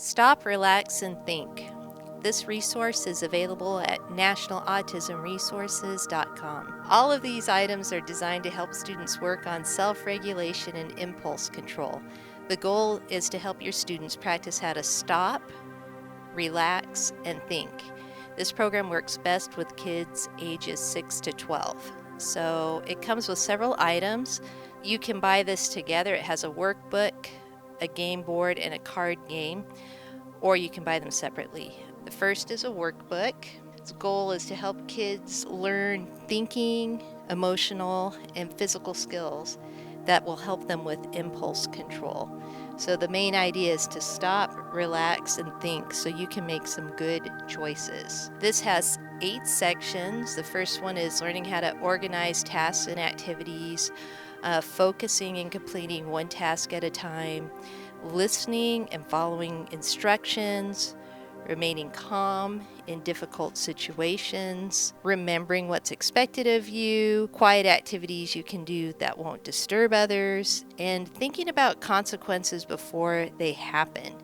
Stop, relax, and think. This resource is available at nationalautismresources.com. All of these items are designed to help students work on self-regulation and impulse control. The goal is to help your students practice how to stop, relax, and think. This program works best with kids ages 6 to 12. So it comes with several items. You can buy this together. It has a workbook, a game board, and a card game, or you can buy them separately. The first is a workbook. Its goal is to help kids learn thinking, emotional, and physical skills that will help them with impulse control. So the main idea is to stop, relax, and think so you can make some good choices. This has 8 sections. The first one is learning how to organize tasks and activities, focusing and completing one task at a time, listening and following instructions, remaining calm in difficult situations, remembering what's expected of you, quiet activities you can do that won't disturb others, and thinking about consequences before they happen.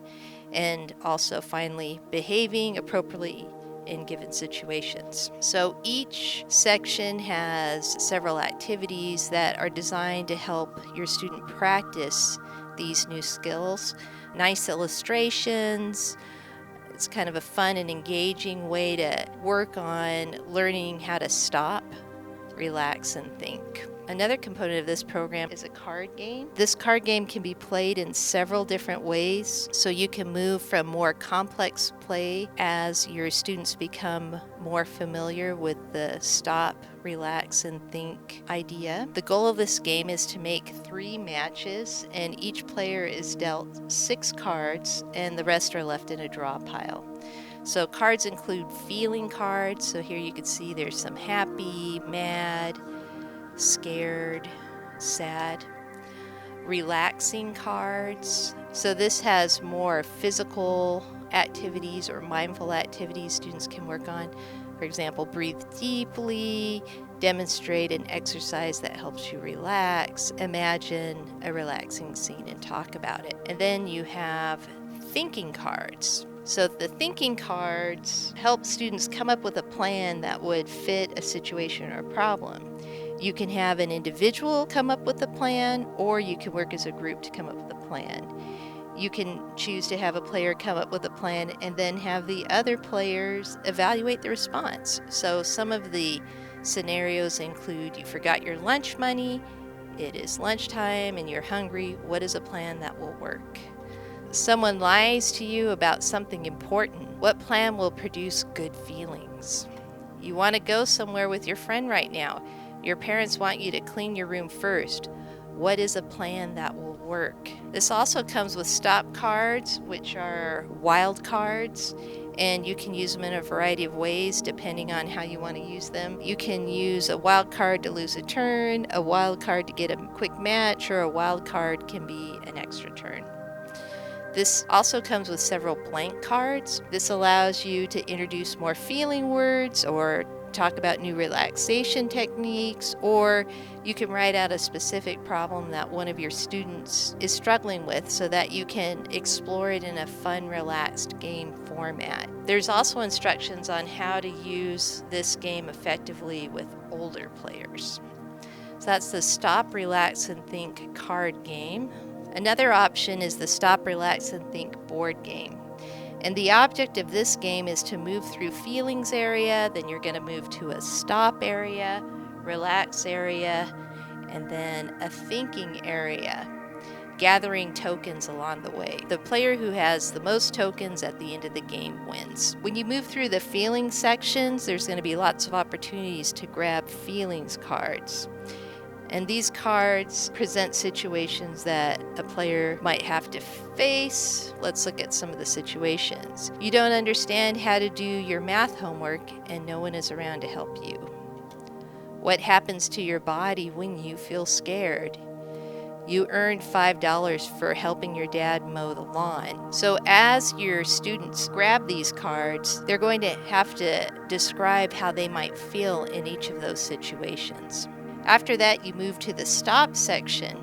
And also, finally, behaving appropriately in given situations. So each section has several activities that are designed to help your student practice these new skills. Nice illustrations. It's kind of a fun and engaging way to work on learning how to stop, relax, and think. Another component of this program is a card game. This card game can be played in several different ways, so you can move from more complex play as your students become more familiar with the stop, relax, and think idea. The goal of this game is to make 3 matches, and each player is dealt 6 cards, and the rest are left in a draw pile. So cards include feeling cards, so here you can see there's some happy, mad, scared, sad. Relaxing cards. So this has more physical activities or mindful activities students can work on. For example, breathe deeply, demonstrate an exercise that helps you relax, imagine a relaxing scene and talk about it. And then you have thinking cards. So the thinking cards help students come up with a plan that would fit a situation or a problem. You can have an individual come up with a plan, or you can work as a group to come up with a plan. You can choose to have a player come up with a plan and then have the other players evaluate the response. So some of the scenarios include you forgot your lunch money, it is lunchtime and you're hungry. What is a plan that will work? Someone lies to you about something important. What plan will produce good feelings? You want to go somewhere with your friend right now. Your parents want you to clean your room first. What is a plan that will work? This also comes with stop cards, which are wild cards, and you can use them in a variety of ways depending on how you want to use them. You can use a wild card to lose a turn, a wild card to get a quick match, or a wild card can be an extra turn. This also comes with several blank cards. This allows you to introduce more feeling words or talk about new relaxation techniques, or you can write out a specific problem that one of your students is struggling with so that you can explore it in a fun, relaxed game format. There's also instructions on how to use this game effectively with older players. So that's the Stop, Relax, and Think card game. Another option is the Stop, Relax, and Think board game. And the object of this game is to move through feelings area, then you're going to move to a stop area, relax area, and then a thinking area, gathering tokens along the way. The player who has the most tokens at the end of the game wins. When you move through the feelings sections, there's going to be lots of opportunities to grab feelings cards. And these cards present situations that a player might have to face. Let's look at some of the situations. You don't understand how to do your math homework and no one is around to help you. What happens to your body when you feel scared? You earned $5 for helping your dad mow the lawn. So as your students grab these cards, they're going to have to describe how they might feel in each of those situations. After that, you move to the stop section,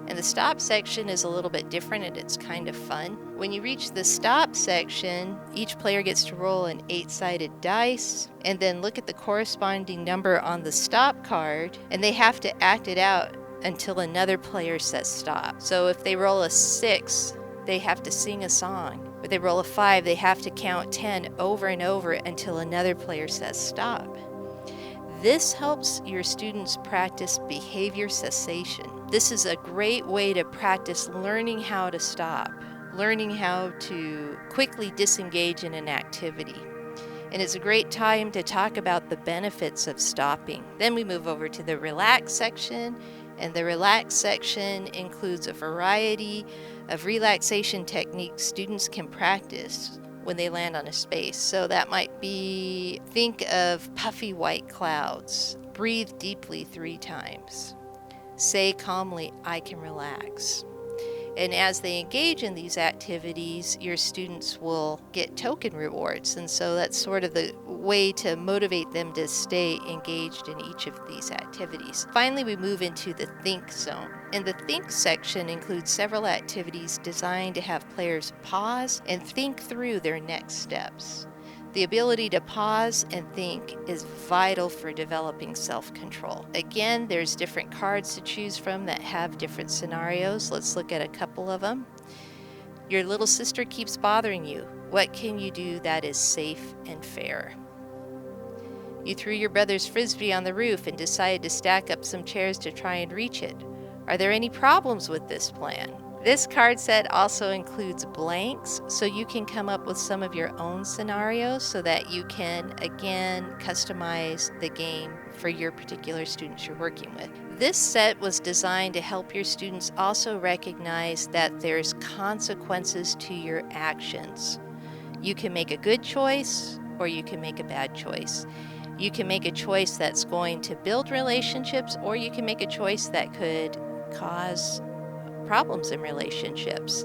And the stop section is a little bit different and it's kind of fun. When you reach the stop section, each player gets to roll an 8-sided dice and then look at the corresponding number on the stop card, and they have to act it out until another player says stop. So if they roll a 6, they have to sing a song. If they roll a 5, they have to count 10 over and over until another player says stop. This helps your students practice behavior cessation. This is a great way to practice learning how to stop, learning how to quickly disengage in an activity. And it's a great time to talk about the benefits of stopping. Then we move over to the relax section, and the relax section includes a variety of relaxation techniques students can practice when they land on a space. So that might be, think of puffy white clouds. Breathe deeply 3 times. Say calmly, I can relax. And as they engage in these activities, your students will get token rewards. And so that's sort of the way to motivate them to stay engaged in each of these activities. Finally, we move into the think zone. And the think section includes several activities designed to have players pause and think through their next steps. The ability to pause and think is vital for developing self-control. Again, there's different cards to choose from that have different scenarios. Let's look at a couple of them. Your little sister keeps bothering you. What can you do that is safe and fair? You threw your brother's frisbee on the roof and decided to stack up some chairs to try and reach it. Are there any problems with this plan? This card set also includes blanks, so you can come up with some of your own scenarios so that you can, again, customize the game for your particular students you're working with. This set was designed to help your students also recognize that there's consequences to your actions. You can make a good choice or you can make a bad choice. You can make a choice that's going to build relationships, or you can make a choice that could cause problems in relationships.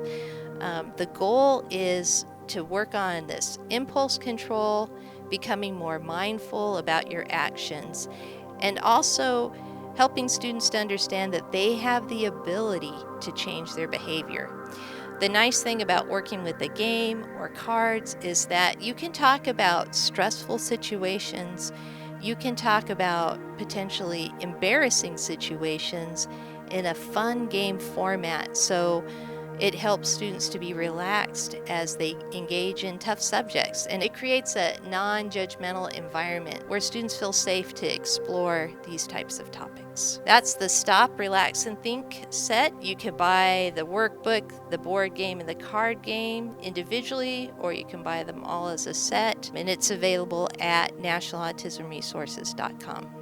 The goal is to work on this impulse control, becoming more mindful about your actions, and also helping students to understand that they have the ability to change their behavior. The nice thing about working with a game or cards is that you can talk about stressful situations, you can talk about potentially embarrassing situations in a fun game format, so it helps students to be relaxed as they engage in tough subjects, and it creates a non-judgmental environment where students feel safe to explore these types of topics. That's the Stop, Relax, and Think set. You can buy the workbook, the board game, and the card game individually, or you can buy them all as a set, and it's available at nationalautismresources.com.